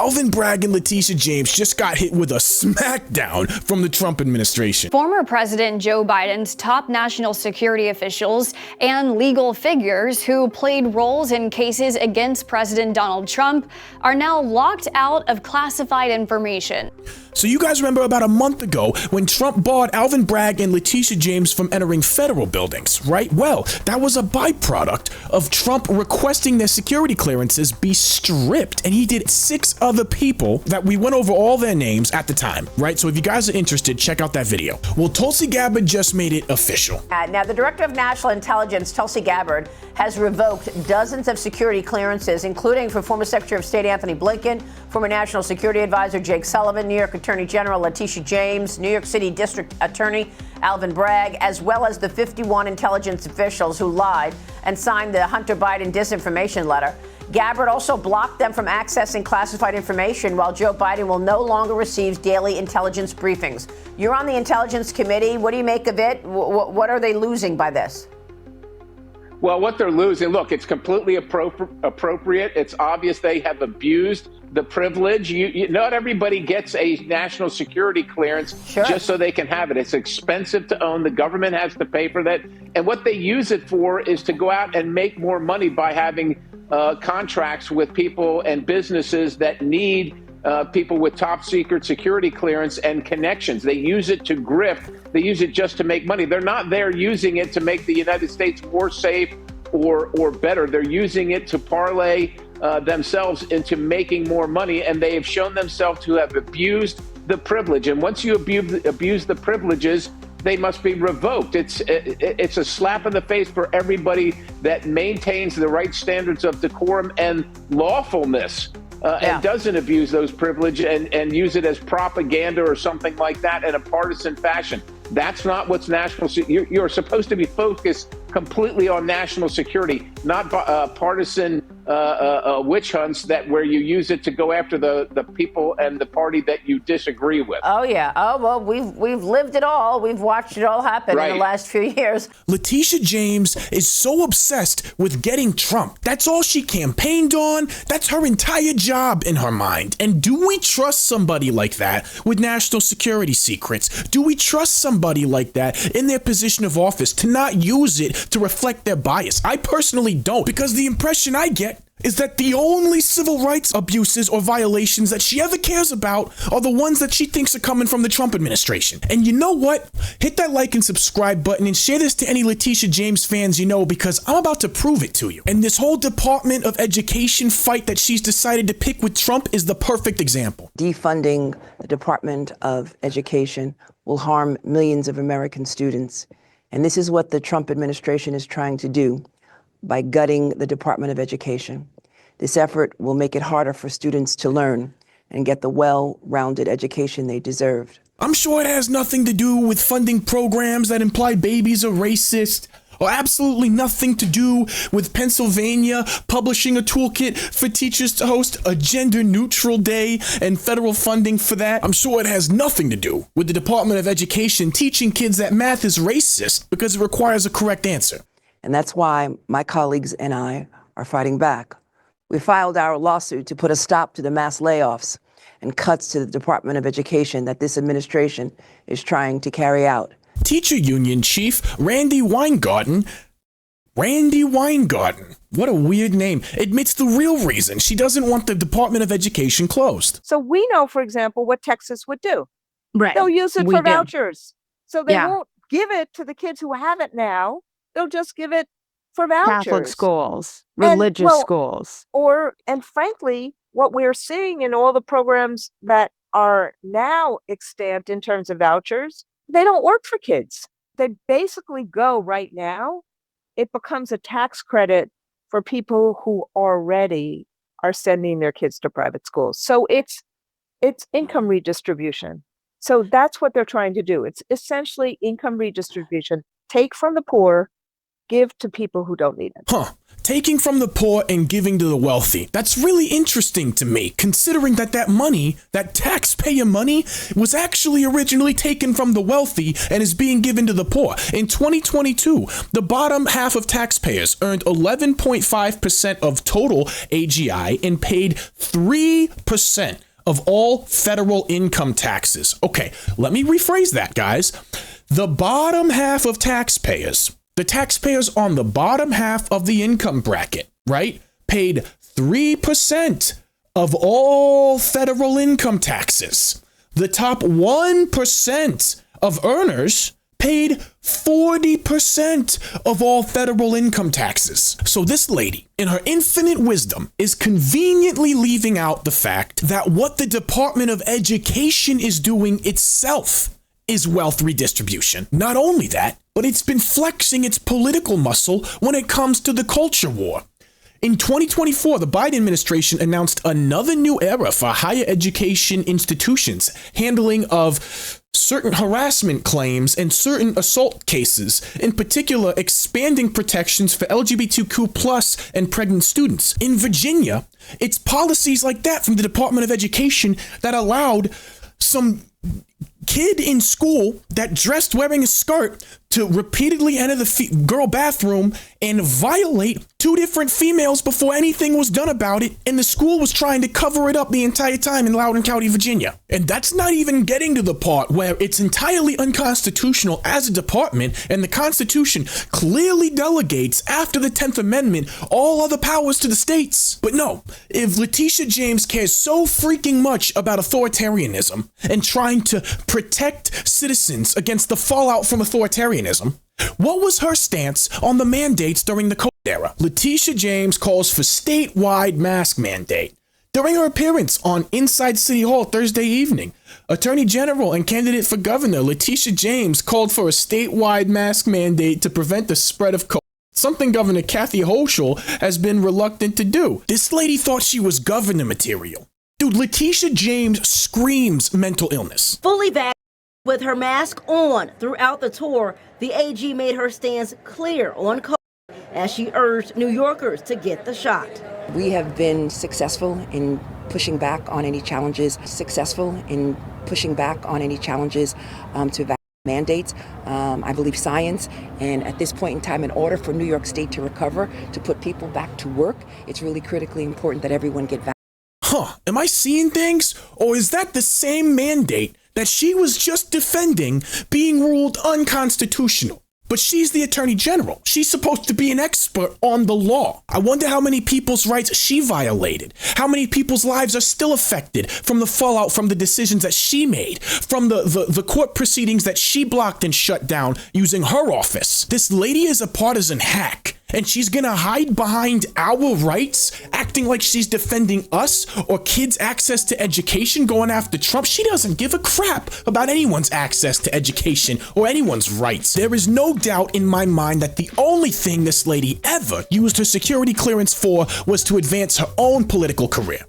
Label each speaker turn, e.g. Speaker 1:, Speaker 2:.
Speaker 1: Alvin Bragg and Letitia James just got hit with a smackdown from the Trump administration.
Speaker 2: Former President Joe Biden's top national security officials and legal figures who played roles in cases against President Donald Trump are now locked out of classified information.
Speaker 1: So you guys remember about a month ago when Trump barred Alvin Bragg and Letitia James from entering federal buildings, right? Well, that was a byproduct of Trump requesting their security clearances be stripped. And he did 6 other people that we went over all their names at the time, right? So if you guys are interested, check out that video. Well, Tulsi Gabbard just made it official.
Speaker 3: Now, the Director of National Intelligence, Tulsi Gabbard, has revoked dozens of security clearances, including for former Secretary of State Anthony Blinken, former National Security Advisor Jake Sullivan, New York Attorney General Letitia James, New York City District Attorney Alvin Bragg, as well as the 51 intelligence officials who lied and signed the Hunter Biden disinformation letter. Gabbard also blocked them from accessing classified information, while Joe Biden will no longer receive daily intelligence briefings. You're on the Intelligence Committee. What do you make of it? What are they losing by this?
Speaker 4: Well, what they're losing, look, it's completely appropriate. It's obvious they have abused the privilege. Not everybody gets a national security clearance just so they can have it. It's expensive to own. The government has to pay for that. And what they use it for is to go out and make more money by having contracts with people and businesses that need people with top secret security clearance and connections. They use it to grift. They use it just to make money. They're not there using it to make the United States more safe or better. They're using it to parlay themselves into making more money, and they have shown themselves to have abused the privilege. And once you abuse the privileges, they must be revoked. It's a slap in the face for everybody that maintains the right standards of decorum and lawfulness. And doesn't abuse those privileges and use it as propaganda or something like that in a partisan fashion. That's not what's national. You're supposed to be focused completely on national security, not partisan witch hunts where you use it to go after the people and the party that you disagree with.
Speaker 3: Oh, yeah. Oh, well, we've lived it all. We've watched it all happen in the last few years.
Speaker 1: Letitia James is so obsessed with getting Trump. That's all she campaigned on. That's her entire job in her mind. And do we trust somebody like that with national security secrets? Do we trust somebody like that in their position of office to not use it to reflect their bias? I personally don't, because the impression I get is that the only civil rights abuses or violations that she ever cares about are the ones that she thinks are coming from the Trump administration. And you know what? Hit that like and subscribe button and share this to any Letitia James fans you know, because I'm about to prove it to you. And this whole Department of Education fight that she's decided to pick with Trump is the perfect example.
Speaker 5: Defunding the Department of Education will harm millions of American students. And this is what the Trump administration is trying to do by gutting the Department of Education. This effort will make it harder for students to learn and get the well-rounded education they deserved.
Speaker 1: I'm sure it has nothing to do with funding programs that imply babies are racist, or absolutely nothing to do with Pennsylvania publishing a toolkit for teachers to host a gender-neutral day and federal funding for that. I'm sure it has nothing to do with the Department of Education teaching kids that math is racist because it requires a correct answer.
Speaker 5: And that's why my colleagues and I are fighting back. We filed our lawsuit to put a stop to the mass layoffs and cuts to the Department of Education that this administration is trying to carry out.
Speaker 1: Teacher Union Chief Randy Weingarten, what a weird name, admits the real reason she doesn't want the Department of Education closed.
Speaker 6: So we know, for example, what Texas would do.
Speaker 7: Right.
Speaker 6: They'll use it for vouchers. So they won't give it to the kids who have it now. They'll just give it for vouchers.
Speaker 7: Catholic schools, religious schools.
Speaker 6: And frankly, what we're seeing in all the programs that are now extant in terms of vouchers, they don't work for kids. They basically go right now. It becomes a tax credit for people who already are sending their kids to private schools. So it's income redistribution. So that's what they're trying to do. It's essentially income redistribution. Take from the poor, give to people who don't need it.
Speaker 1: taking from the poor and giving to the wealthy. That's really interesting to me, considering that money, that taxpayer money, was actually originally taken from the wealthy and is being given to the poor. In 2022, the bottom half of taxpayers earned 11.5% of total AGI and paid 3% of all federal income taxes. Okay, let me rephrase that, guys. The bottom half of taxpayers, the taxpayers on the bottom half of the income bracket, right, paid 3% of all federal income taxes. The top 1% of earners paid 40% of all federal income taxes. So this lady, in her infinite wisdom, is conveniently leaving out the fact that what the Department of Education is doing itself is wealth redistribution. Not only that, but it's been flexing its political muscle when it comes to the culture war. In 2024, the Biden administration announced another new era for higher education institutions, handling of certain harassment claims and certain assault cases, in particular expanding protections for LGBTQ+ and pregnant students. In Virginia, it's policies like that from the Department of Education that allowed some kid in school that dressed wearing a skirt to repeatedly enter the girl bathroom and violate two different females before anything was done about it, and the school was trying to cover it up the entire time in Loudoun County, Virginia. And that's not even getting to the part where it's entirely unconstitutional as a department, and the Constitution clearly delegates, after the 10th Amendment, all other powers to the states. But no, if Letitia James cares so freaking much about authoritarianism and trying to protect citizens against the fallout from authoritarianism, what was her stance on the mandates during the COVID era? Letitia James calls for statewide mask mandate. During her appearance on Inside City Hall Thursday evening, Attorney General and candidate for governor Letitia James called for a statewide mask mandate to prevent the spread of COVID, something Governor Kathy Hochul has been reluctant to do. This lady thought she was governor material. Dude, Letitia James screams mental illness.
Speaker 8: Fully vaccinated with her mask on throughout the tour, the AG made her stance clear on COVID as she urged New Yorkers to get the shot.
Speaker 5: We have been successful in pushing back on any challenges, to mandates. I believe science, and at this point in time, in order for New York State to recover, to put people back to work, it's really critically important that everyone get vaccinated.
Speaker 1: Am I seeing things? Or is that the same mandate that she was just defending being ruled unconstitutional? But she's the Attorney General. She's supposed to be an expert on the law. I wonder how many people's rights she violated. How many people's lives are still affected from the fallout from the decisions that she made, from the court proceedings that she blocked and shut down using her office. This lady is a partisan hack. And she's gonna hide behind our rights, acting like she's defending us or kids' access to education, going after Trump. She doesn't give a crap about anyone's access to education or anyone's rights. There is no doubt in my mind that the only thing this lady ever used her security clearance for was to advance her own political career.